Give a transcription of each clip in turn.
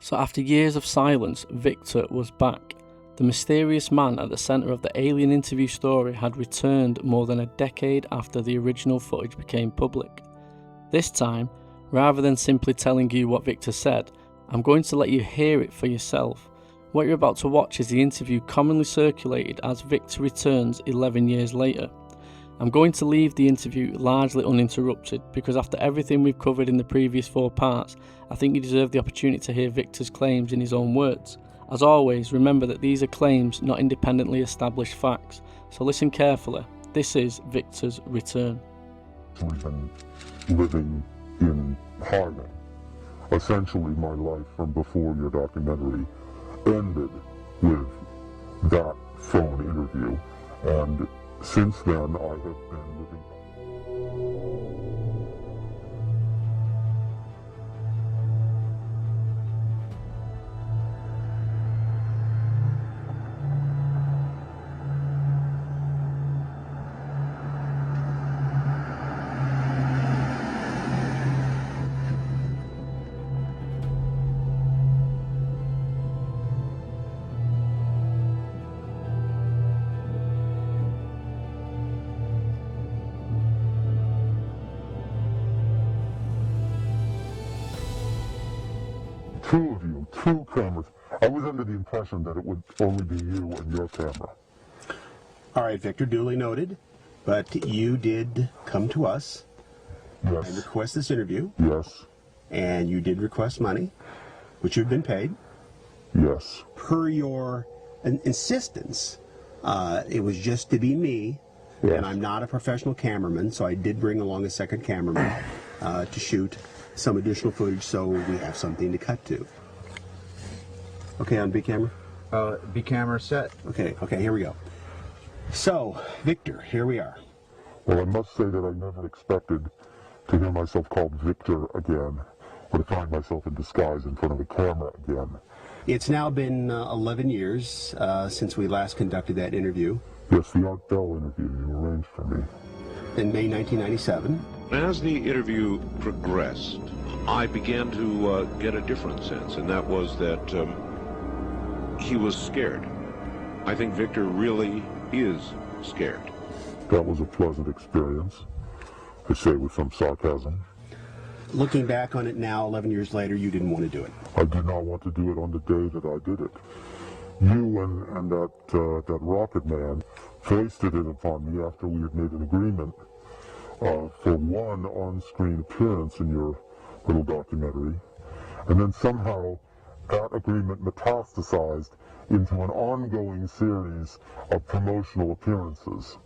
So after years of silence, Victor was back. The mysterious man at the centre of the alien interview story had returned more than a decade after the original footage became public. This time, rather than simply telling you what Victor said, I'm going to let you hear it for yourself. What you're about to watch is the interview commonly circulated as Victor returns 11 years later. I'm going to leave the interview largely uninterrupted because after everything we've covered in the previous 4 parts, I think you deserve the opportunity to hear Victor's claims in his own words. As always, remember that these are claims, not independently established facts. So listen carefully. This is Victor's return. We've been living in hiding. Essentially, my life from before your documentary ended with that phone interview, and since then I have been living. Two of you, 2 cameras. I was under the impression that it would only be you and your camera. All right, Victor, duly noted. But you did come to us Yes. and request this interview. Yes. And you did request money, which you've been paid. Yes. Per your insistence, it was just to be me. Yes. And I'm not a professional cameraman, so I did bring along a second cameraman to shoot some additional footage so we have something to cut to. Okay, on B camera? B camera set. Okay, here we go. So, Victor, here we are. Well, I must say that I never expected to hear myself called Victor again, or to find myself in disguise in front of a camera again. It's now been 11 years since we last conducted that interview. Yes, the Art Bell interview you arranged for me. In May 1997. As the interview progressed, I began to get a different sense, and that was that he was scared. I think Victor really is scared. That was a pleasant experience, I say with some sarcasm. Looking back on it now, 11 years later, you didn't want to do it. I did not want to do it on the day that I did it. You and that rocket man foisted it upon me after we had made an agreement for one on-screen appearance in your little documentary, and then somehow that agreement metastasized into an ongoing series of promotional appearances,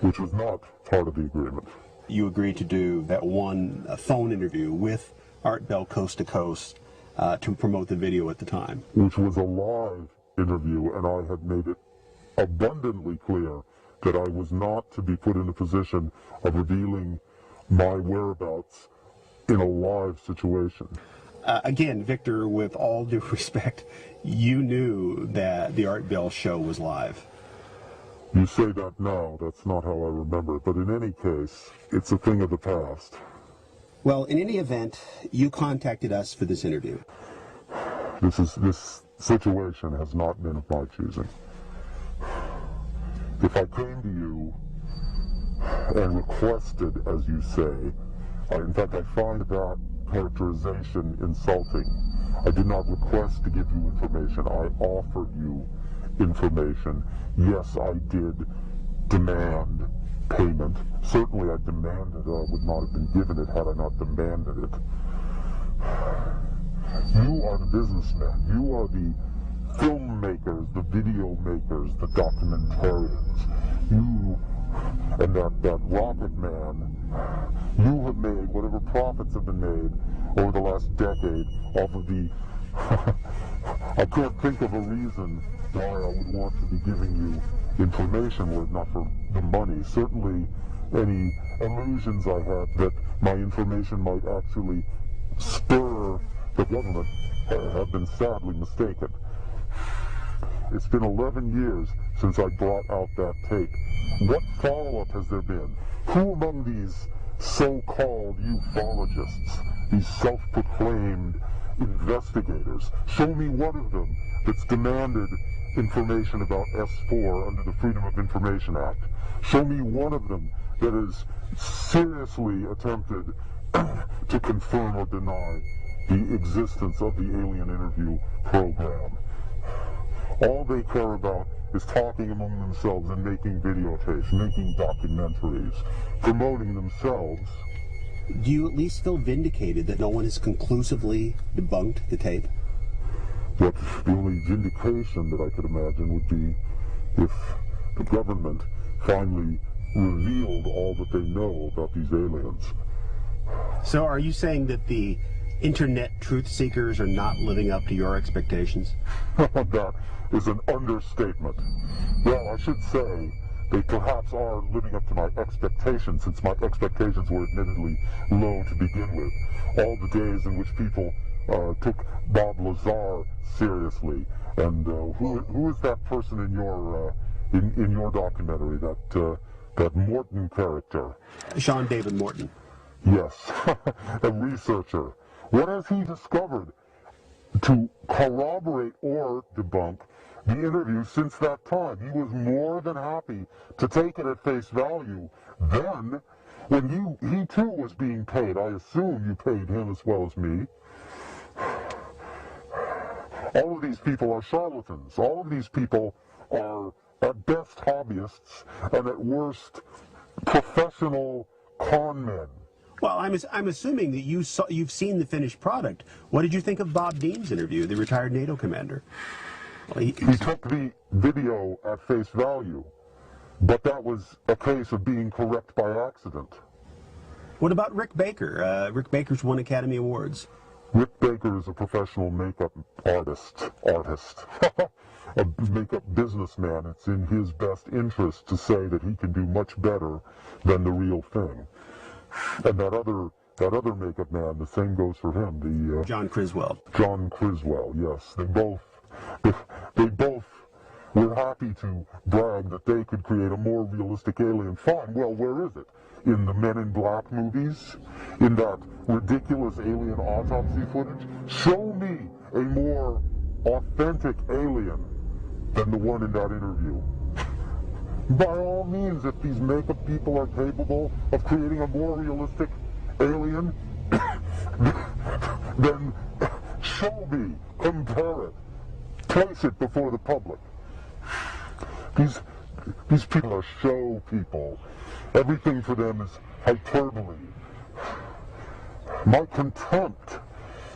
which was not part of the agreement. You agreed to do that one phone interview with Art Bell Coast to Coast to promote the video at the time. Which was a live interview, and I had made it abundantly clear that I was not to be put in a position of revealing my whereabouts in a live situation. Again, Victor, with all due respect, you knew that the Art Bell show was live. You say that now, that's not how I remember it, but in any case, it's a thing of the past. Well, in any event, you contacted us for this interview. This situation has not been of my choosing. If I came to you and requested, as you say, in fact I find that characterization insulting. I did not request to give you information, I offered you information. Yes, I did demand payment. Certainly I demanded it. I would not have been given it had I not demanded it. You are the businessmen. You are the filmmakers, the video makers, the documentarians. You and that rocket man, you have made whatever profits have been made over the last decade off of the... I can't think of a reason why I would want to be giving you information were it not for the money. Certainly any illusions I had that my information might actually spur the government have been sadly mistaken. It's been 11 years since I brought out that tape. What follow-up has there been? Who among these so-called ufologists, these self-proclaimed investigators. Show me one of them that's demanded information about S4 under the Freedom of Information Act. Show me one of them that has seriously attempted to confirm or deny the existence of the alien interview program. All they care about is talking among themselves and making videotapes, making documentaries, promoting themselves. Do you at least feel vindicated that no one has conclusively debunked the tape? But the only vindication that I could imagine would be if the government finally revealed all that they know about these aliens. So are you saying that the internet truth seekers are not living up to your expectations? That is an understatement. Well, I should say they perhaps are living up to my expectations, since my expectations were admittedly low to begin with. All the days in which people took Bob Lazar seriously, and who is that person in your documentary, that Morton character? Sean David Morton. Yes, a researcher. What has he discovered to corroborate or debunk the interview since that time? He was more than happy to take it at face value. Then, when he too was being paid, I assume you paid him as well as me. All of these people are charlatans. All of these people are at best hobbyists and at worst professional con men. Well, I'm assuming that you've seen the finished product. What did you think of Bob Dean's interview, the retired NATO commander? Well, he took the video at face value, but that was a case of being correct by accident. What about Rick Baker? Rick Baker's won Academy Awards. Rick Baker is a professional makeup artist, a makeup businessman. It's in his best interest to say that he can do much better than the real thing. And that other makeup man, the same goes for him. The John Criswell. John Criswell, yes. They both were happy to brag that they could create a more realistic alien. Fine. Well, where is it? In the Men in Black movies? In that ridiculous alien autopsy footage? Show me a more authentic alien than the one in that interview. By all means, if these makeup people are capable of creating a more realistic alien, then show me, compare it, place it before the public. These people are show people. Everything for them is hyperbole. My contempt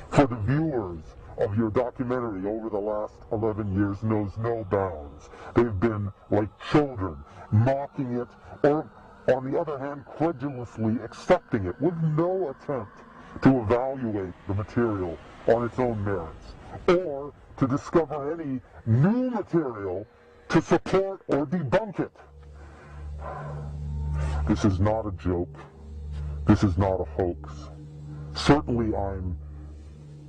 for the viewers of your documentary over the last 11 years knows no bounds. They've been like children, mocking it, or on the other hand, credulously accepting it with no attempt to evaluate the material on its own merits, or to discover any new material to support or debunk it. This is not a joke. This is not a hoax. Certainly I'm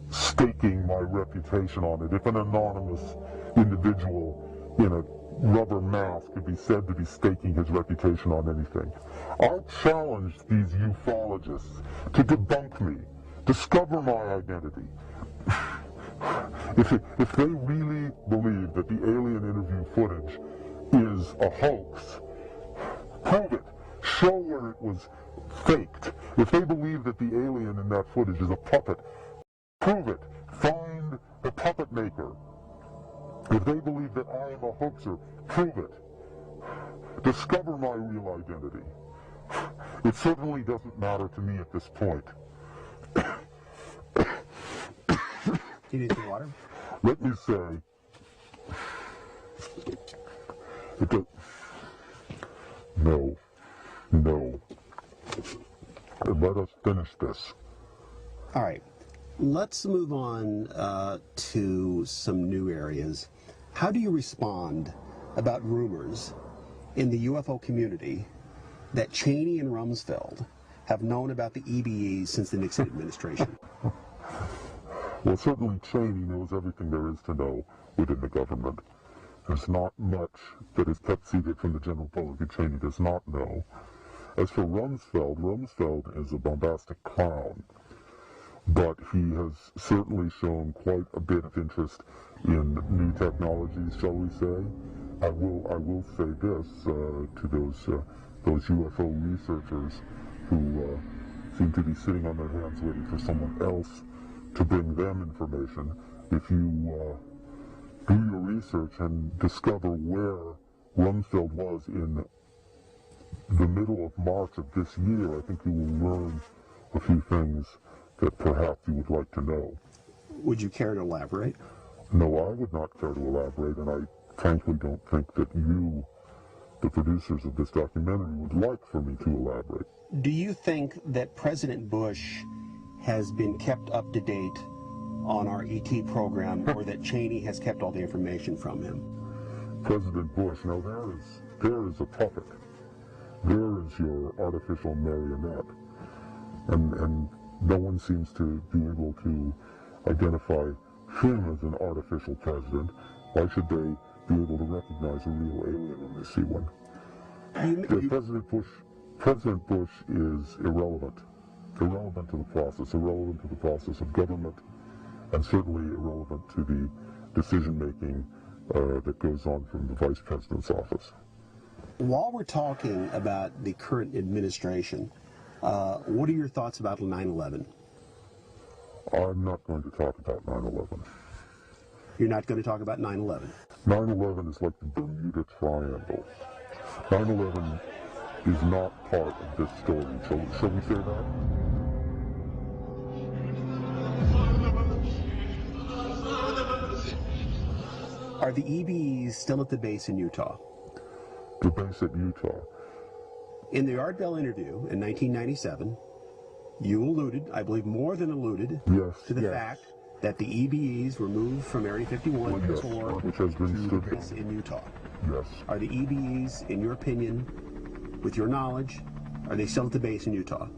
staking my reputation on it. If an anonymous individual in a rubber mask could be said to be staking his reputation on anything, I challenge these ufologists to debunk me, discover my identity. If they really believe that the alien interview footage is a hoax, prove it. Show where it was faked. If they believe that the alien in that footage is a puppet, prove it. Find the puppet maker. If they believe that I am a hoaxer, prove it. Discover my real identity. It certainly doesn't matter to me at this point. Do you need some water? Let me say, no. Let us finish this. All right. Let's move on to some new areas. How do you respond about rumors in the UFO community that Cheney and Rumsfeld have known about the EBEs since the Nixon administration? Well, certainly Cheney knows everything there is to know within the government. There's not much that is kept secret from the general public that Cheney does not know. As for Rumsfeld, Rumsfeld is a bombastic clown. but he has certainly shown quite a bit of interest in new technologies, shall we say. I will say this to those UFO researchers who seem to be sitting on their hands waiting for someone else to bring them information. If you do your research and discover where Rumsfeld was in the middle of March of this year, I think you will learn a few things that perhaps you would like to know. Would you care to elaborate? No, I would not care to elaborate, and I frankly don't think that you, the producers of this documentary, would like for me to elaborate. Do you think that President Bush has been kept up to date on our ET program, or that Cheney has kept all the information from him? President Bush, now there is a puppet. There is your artificial marionette. And no one seems to be able to identify him as an artificial president. Why should they be able to recognize a real alien when they see one? President Bush is irrelevant to the process of government, and certainly irrelevant to the decision-making that goes on from the Vice President's office. While we're talking about the current administration, what are your thoughts about 9/11? I'm not going to talk about 9/11. You're not going to talk about 9/11? 9/11 is like the Bermuda Triangle. 9/11 is not part of this story. Shall we say that? Are the EBEs still at the base in Utah? The base at Utah. In the Art Bell interview in 1997, you alluded, I believe more than alluded, to the fact that the EBEs were moved from Area 51 which has been to the base in Utah. Yes. Are the EBEs, in your opinion, with your knowledge, are they still at the base in Utah?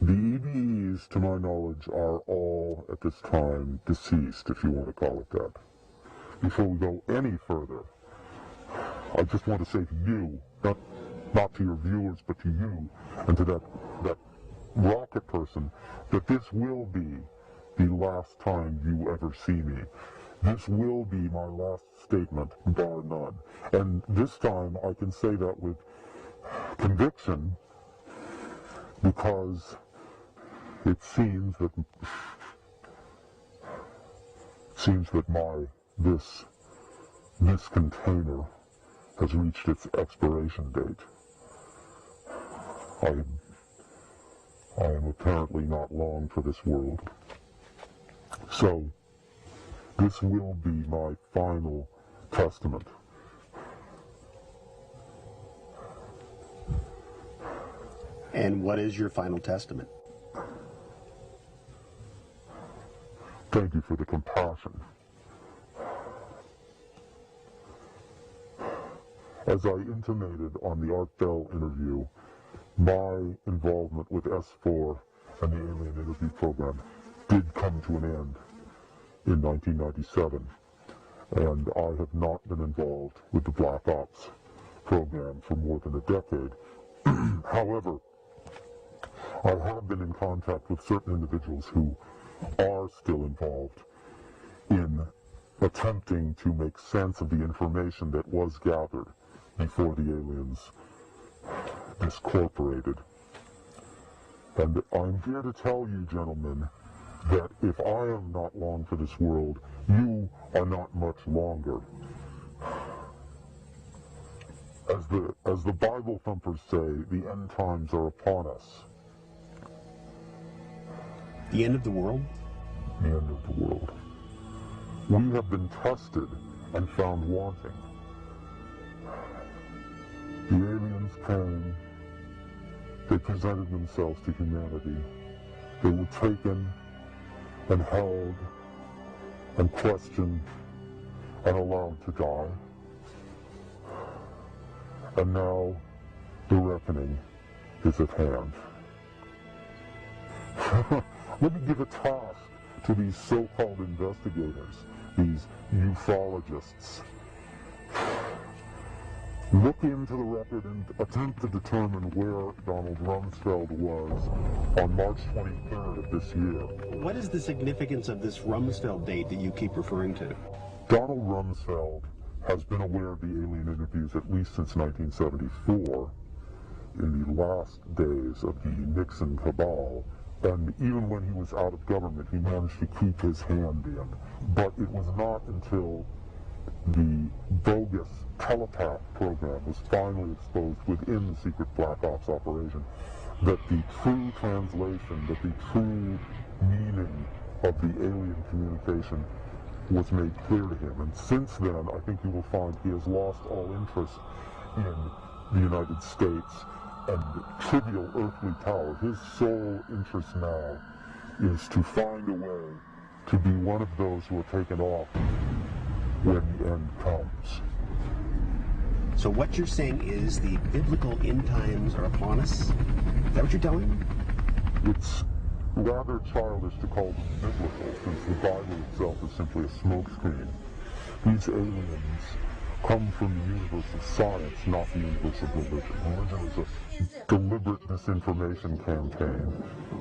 The EBEs, to my knowledge, are all, at this time, deceased, if you want to call it that. Before we go any further, I just want to say to you, not to your viewers, but to you, and to that rocket person, that this will be the last time you ever see me. This will be my last statement, bar none. And this time I can say that with conviction, because it seems that this container has reached its expiration date. I am apparently not long for this world. So, this will be my final testament. And what is your final testament? Thank you for the compassion. As I intimated on the Art Bell interview, my involvement with S4 and the Alien Interview Program did come to an end in 1997, and I have not been involved with the Black Ops program for more than a decade. However, I have been in contact with certain individuals who are still involved in attempting to make sense of the information that was gathered before the aliens discorporated. And I'm here to tell you, gentlemen, that if I am not long for this world, you are not much longer. As the Bible thumpers say, the end times are upon us. The end of the world? The end of the world. We have been tested and found wanting. The aliens came, they presented themselves to humanity. They were taken and held and questioned and allowed to die. And now the reckoning is at hand. Let me give a task to these so-called investigators, these ufologists. look into the record and attempt to determine where Donald Rumsfeld was on March 23rd of this year. What is the significance of this Rumsfeld date that you keep referring to? Donald Rumsfeld has been aware of the alien interviews at least since 1974, in the last days of the Nixon cabal, and even when he was out of government, he managed to keep his hand in. But it was not until the bogus telepath program was finally exposed within the secret black ops operation that the true translation, that the true meaning of the alien communication was made clear to him. And since then, I think you will find he has lost all interest in the United States and trivial earthly power. His sole interest now is to find a way to be one of those who are taken off when the end comes. So what you're saying is the biblical end times are upon us? Is that what you're telling me? It's rather childish to call them biblical, since the Bible itself is simply a smokescreen. These aliens come from the universe of science, not the universe of religion. Religion is a deliberate disinformation campaign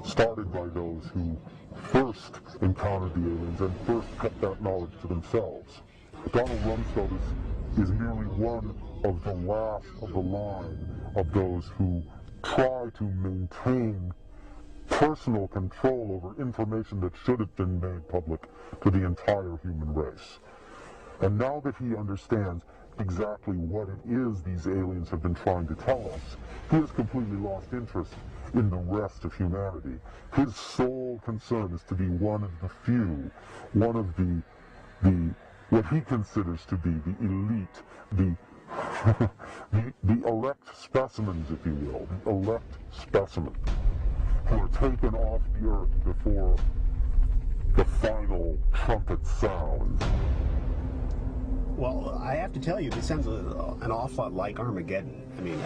started by those who first encountered the aliens and first kept that knowledge to themselves. Donald Rumsfeld is merely one of the last of the line of those who try to maintain personal control over information that should have been made public to the entire human race. And now that he understands exactly what it is these aliens have been trying to tell us, he has completely lost interest in the rest of humanity. His sole concern is to be one of the few, one of the what he considers to be the elite, the elect specimens, if you will, the elect specimen, who are taken off the earth before the final trumpet sounds. Well, I have to tell you, this sounds an awful lot like Armageddon. I mean,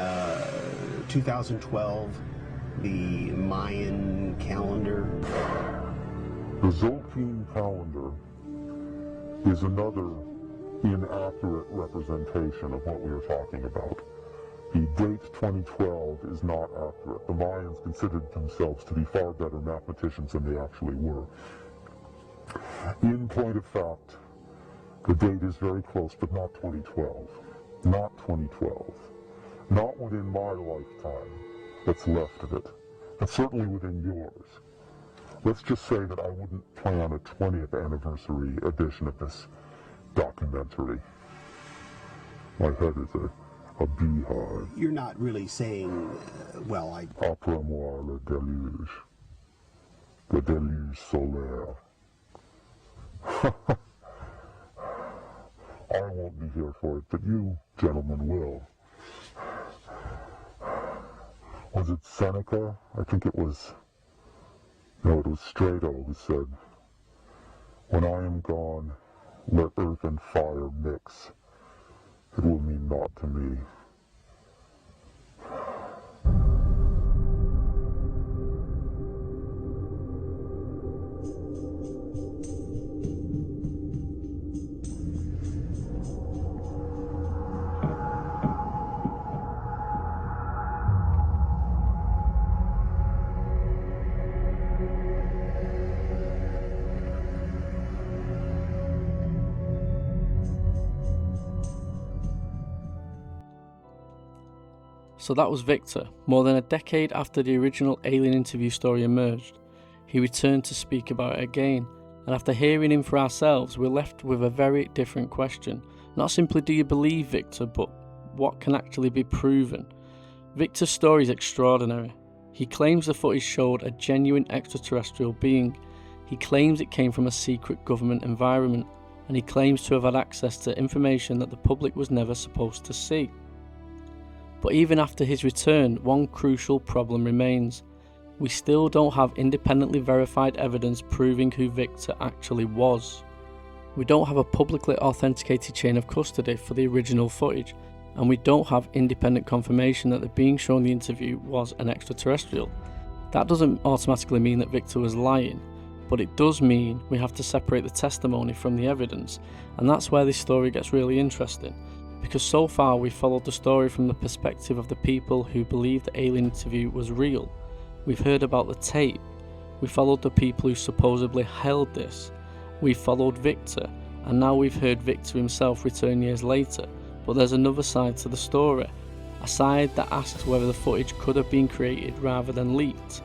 2012, the Mayan calendar. The Zolkeen calendar is another inaccurate representation of what we are talking about. The date 2012 is not accurate. The Mayans considered themselves to be far better mathematicians than they actually were. In point of fact, the date is very close, but not 2012. Not 2012. Not within my lifetime that's left of it, but certainly within yours. Let's just say that I wouldn't plan a 20th anniversary edition of this documentary. My head is a beehive. You're not really saying, well, Après-moi le déluge. Le déluge solaire. I won't be here for it, but you, gentlemen, will. Was it Seneca? I think it was... No, it was Strato who said, "When I am gone, let earth and fire mix. It will mean naught to me." So that was Victor. More than a decade after the original alien interview story emerged, he returned to speak about it again, and after hearing him for ourselves, we're left with a very different question. Not simply do you believe Victor, but what can actually be proven? Victor's story is extraordinary. He claims the footage showed a genuine extraterrestrial being. He claims it came from a secret government environment, and he claims to have had access to information that the public was never supposed to see. But even after his return, one crucial problem remains. We still don't have independently verified evidence proving who Victor actually was. We don't have a publicly authenticated chain of custody for the original footage, and we don't have independent confirmation that the being shown in the interview was an extraterrestrial. That doesn't automatically mean that Victor was lying, but it does mean we have to separate the testimony from the evidence, and that's where this story gets really interesting. because so far we followed the story from the perspective of the people who believed the alien interview was real. We've heard about the tape, we followed the people who supposedly held this, we followed Victor, and now we've heard Victor himself return years later. But there's another side to the story, a side that asks whether the footage could have been created rather than leaked,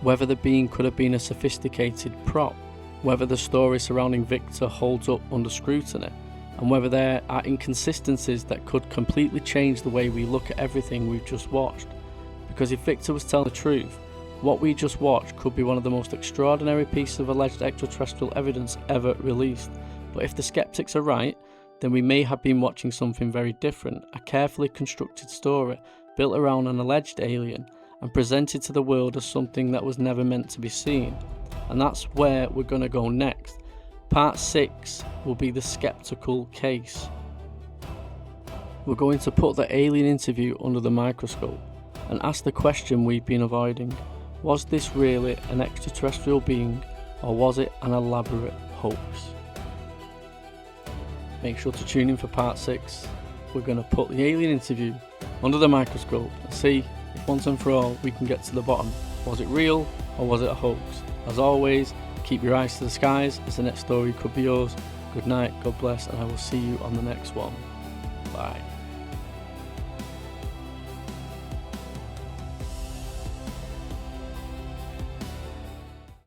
whether the being could have been a sophisticated prop, whether the story surrounding Victor holds up under scrutiny, and whether there are inconsistencies that could completely change the way we look at everything we've just watched. Because if Victor was telling the truth, what we just watched could be one of the most extraordinary pieces of alleged extraterrestrial evidence ever released. But if the skeptics are right, then we may have been watching something very different, a carefully constructed story built around an alleged alien and presented to the world as something that was never meant to be seen. And that's where we're going to go next. Part 6 will be the skeptical case. We're going to put the alien interview under the microscope and ask the question we've been avoiding. Was this really an extraterrestrial being, or was it an elaborate hoax? Make sure to tune in for part 6. We're going to put the alien interview under the microscope and see if once and for all we can get to the bottom. Was it real, or was it a hoax? As always, keep your eyes to the skies, as the next story could be yours. Good night, God bless, and I will see you on the next one. Bye.